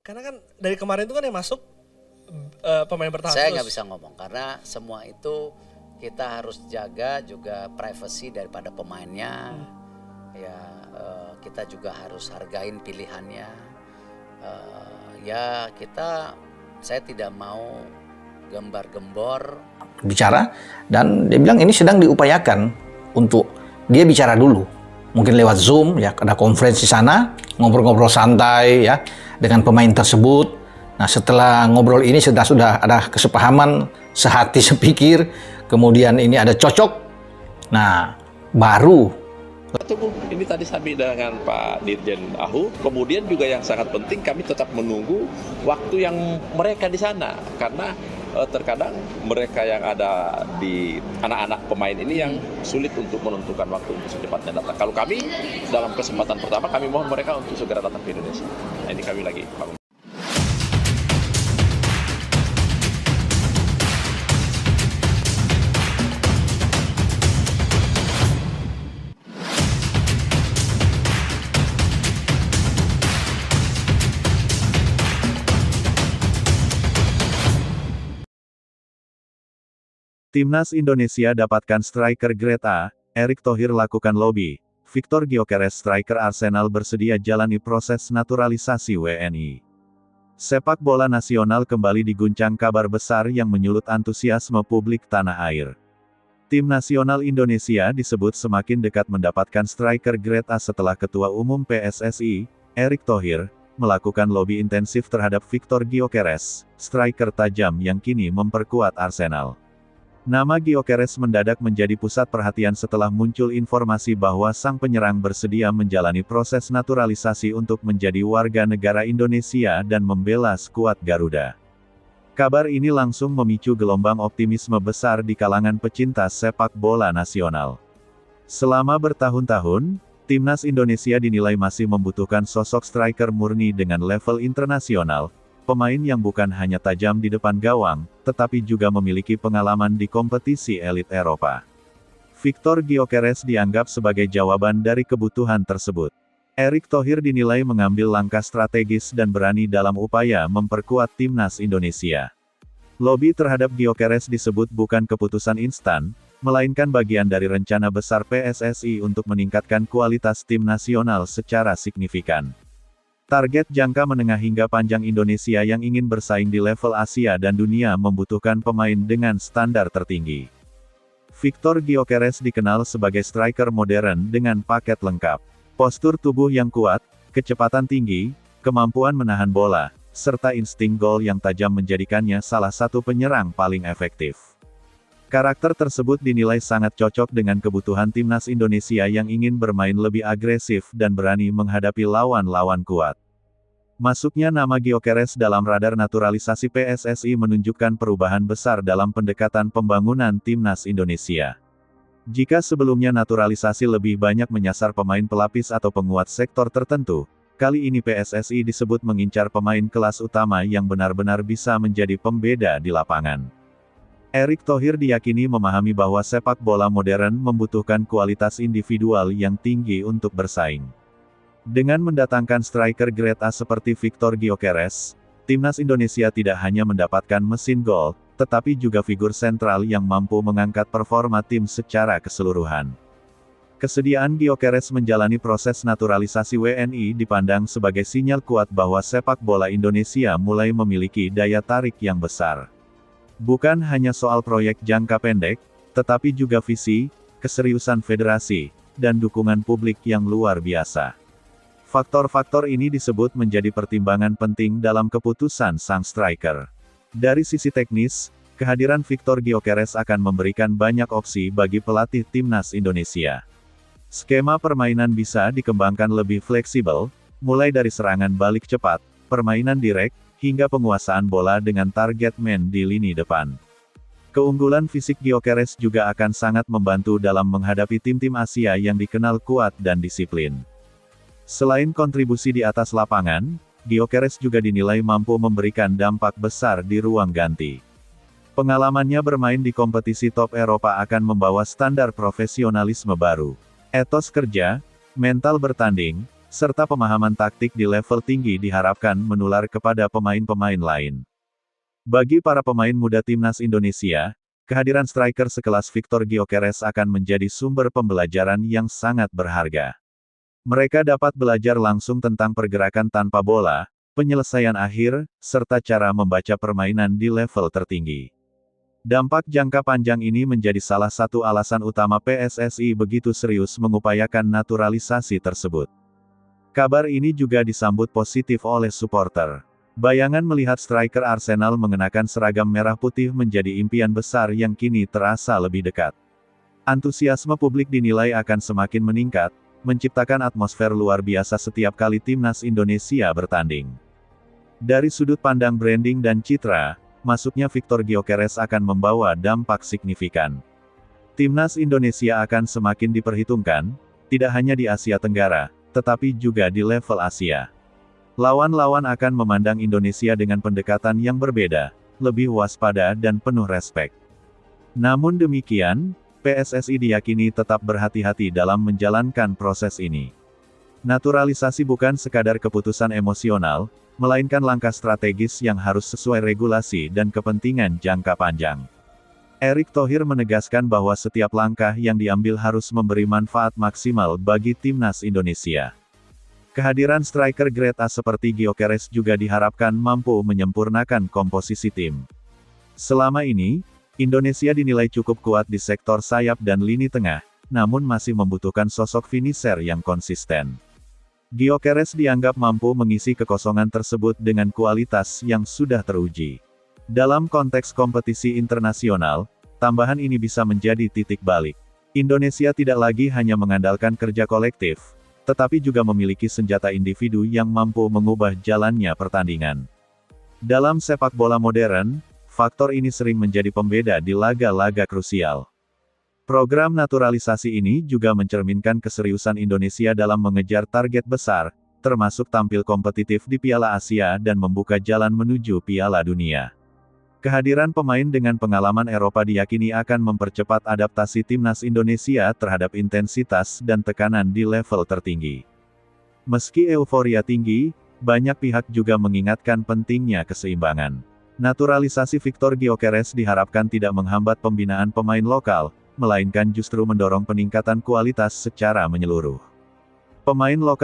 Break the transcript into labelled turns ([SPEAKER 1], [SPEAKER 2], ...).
[SPEAKER 1] Karena kan dari kemarin itu kan yang masuk pemain bertahan
[SPEAKER 2] Saya
[SPEAKER 1] terus.
[SPEAKER 2] nggak bisa ngomong karena semua itu kita harus jaga juga privasi daripada pemainnya. Ya kita juga harus hargain pilihannya. Saya tidak mau gembar-gembor.
[SPEAKER 3] Bicara, dan dia bilang ini sedang diupayakan untuk dia bicara dulu. Mungkin lewat Zoom, ya, ada konferensi sana, ngobrol-ngobrol santai ya dengan pemain tersebut. Nah, setelah ngobrol ini sudah ada kesepahaman, sehati sepikir, kemudian ini ada cocok. Nah, baru
[SPEAKER 4] Ini tadi kami dengan Pak Dirjen Ahu, kemudian juga yang sangat penting kami tetap menunggu waktu yang mereka di sana, karena terkadang mereka yang ada di anak-anak pemain ini yang sulit untuk menentukan waktu untuk secepatnya datang. Kalau kami dalam kesempatan pertama kami mohon mereka untuk segera datang ke Indonesia. Nah, ini kami lagi bangun.
[SPEAKER 5] Timnas Indonesia dapatkan striker grade A, Erick Thohir lakukan lobby. Victor Gyökeres striker Arsenal bersedia jalani proses naturalisasi WNI. Sepak bola nasional kembali diguncang kabar besar yang menyulut antusiasme publik tanah air. Tim nasional Indonesia disebut semakin dekat mendapatkan striker grade A setelah Ketua Umum PSSI, Erick Thohir, melakukan lobby intensif terhadap Victor Gyökeres, striker tajam yang kini memperkuat Arsenal. Nama Gyökeres mendadak menjadi pusat perhatian setelah muncul informasi bahwa sang penyerang bersedia menjalani proses naturalisasi untuk menjadi warga negara Indonesia dan membela skuad Garuda. Kabar ini langsung memicu gelombang optimisme besar di kalangan pecinta sepak bola nasional. Selama bertahun-tahun, Timnas Indonesia dinilai masih membutuhkan sosok striker murni dengan level internasional, pemain yang bukan hanya tajam di depan gawang, tetapi juga memiliki pengalaman di kompetisi elit Eropa. Victor Gyökeres dianggap sebagai jawaban dari kebutuhan tersebut. Erick Thohir dinilai mengambil langkah strategis dan berani dalam upaya memperkuat timnas Indonesia. Lobby terhadap Gyökeres disebut bukan keputusan instan, melainkan bagian dari rencana besar PSSI untuk meningkatkan kualitas tim nasional secara signifikan. Target jangka menengah hingga panjang Indonesia yang ingin bersaing di level Asia dan dunia membutuhkan pemain dengan standar tertinggi. Victor Gyökeres dikenal sebagai striker modern dengan paket lengkap. Postur tubuh yang kuat, kecepatan tinggi, kemampuan menahan bola, serta insting gol yang tajam menjadikannya salah satu penyerang paling efektif. Karakter tersebut dinilai sangat cocok dengan kebutuhan timnas Indonesia yang ingin bermain lebih agresif dan berani menghadapi lawan-lawan kuat. Masuknya nama Gyökeres dalam radar naturalisasi PSSI menunjukkan perubahan besar dalam pendekatan pembangunan timnas Indonesia. Jika sebelumnya naturalisasi lebih banyak menyasar pemain pelapis atau penguat sektor tertentu, kali ini PSSI disebut mengincar pemain kelas utama yang benar-benar bisa menjadi pembeda di lapangan. Erick Thohir diyakini memahami bahwa sepak bola modern membutuhkan kualitas individual yang tinggi untuk bersaing. Dengan mendatangkan striker grade A seperti Victor Gyökeres, timnas Indonesia tidak hanya mendapatkan mesin gol, tetapi juga figur sentral yang mampu mengangkat performa tim secara keseluruhan. Kesediaan Gyökeres menjalani proses naturalisasi WNI dipandang sebagai sinyal kuat bahwa sepak bola Indonesia mulai memiliki daya tarik yang besar. Bukan hanya soal proyek jangka pendek, tetapi juga visi, keseriusan federasi, dan dukungan publik yang luar biasa. Faktor-faktor ini disebut menjadi pertimbangan penting dalam keputusan sang striker. Dari sisi teknis, kehadiran Victor Gyökeres akan memberikan banyak opsi bagi pelatih timnas Indonesia. Skema permainan bisa dikembangkan lebih fleksibel, mulai dari serangan balik cepat, permainan direct, hingga penguasaan bola dengan target man di lini depan. Keunggulan fisik Gyökeres juga akan sangat membantu dalam menghadapi tim-tim Asia yang dikenal kuat dan disiplin. Selain kontribusi di atas lapangan, Gyökeres juga dinilai mampu memberikan dampak besar di ruang ganti. Pengalamannya bermain di kompetisi top Eropa akan membawa standar profesionalisme baru. Etos kerja, mental bertanding, serta pemahaman taktik di level tinggi diharapkan menular kepada pemain-pemain lain. Bagi para pemain muda timnas Indonesia, kehadiran striker sekelas Victor Gyökeres akan menjadi sumber pembelajaran yang sangat berharga. Mereka dapat belajar langsung tentang pergerakan tanpa bola, penyelesaian akhir, serta cara membaca permainan di level tertinggi. Dampak jangka panjang ini menjadi salah satu alasan utama PSSI begitu serius mengupayakan naturalisasi tersebut. Kabar ini juga disambut positif oleh supporter. Bayangan melihat striker Arsenal mengenakan seragam merah putih menjadi impian besar yang kini terasa lebih dekat. Antusiasme publik dinilai akan semakin meningkat, menciptakan atmosfer luar biasa setiap kali timnas Indonesia bertanding. Dari sudut pandang branding dan citra, masuknya Victor Gyökeres akan membawa dampak signifikan. Timnas Indonesia akan semakin diperhitungkan, tidak hanya di Asia Tenggara, tetapi juga di level Asia. Lawan-lawan akan memandang Indonesia dengan pendekatan yang berbeda, lebih waspada dan penuh respek. Namun demikian, PSSI diyakini tetap berhati-hati dalam menjalankan proses ini. Naturalisasi bukan sekadar keputusan emosional, melainkan langkah strategis yang harus sesuai regulasi dan kepentingan jangka panjang. Erick Thohir menegaskan bahwa setiap langkah yang diambil harus memberi manfaat maksimal bagi timnas Indonesia. Kehadiran striker grade A seperti Gyökeres juga diharapkan mampu menyempurnakan komposisi tim. Selama ini, Indonesia dinilai cukup kuat di sektor sayap dan lini tengah, namun masih membutuhkan sosok finisher yang konsisten. Gyökeres dianggap mampu mengisi kekosongan tersebut dengan kualitas yang sudah teruji. Dalam konteks kompetisi internasional, tambahan ini bisa menjadi titik balik. Indonesia tidak lagi hanya mengandalkan kerja kolektif, tetapi juga memiliki senjata individu yang mampu mengubah jalannya pertandingan. Dalam sepak bola modern, faktor ini sering menjadi pembeda di laga-laga krusial. Program naturalisasi ini juga mencerminkan keseriusan Indonesia dalam mengejar target besar, termasuk tampil kompetitif di Piala Asia dan membuka jalan menuju Piala Dunia. Kehadiran pemain dengan pengalaman Eropa diyakini akan mempercepat adaptasi timnas Indonesia terhadap intensitas dan tekanan di level tertinggi. Meski euforia tinggi, banyak pihak juga mengingatkan pentingnya keseimbangan. Naturalisasi Victor Gyökeres diharapkan tidak menghambat pembinaan pemain lokal, melainkan justru mendorong peningkatan kualitas secara menyeluruh. Pemain lokal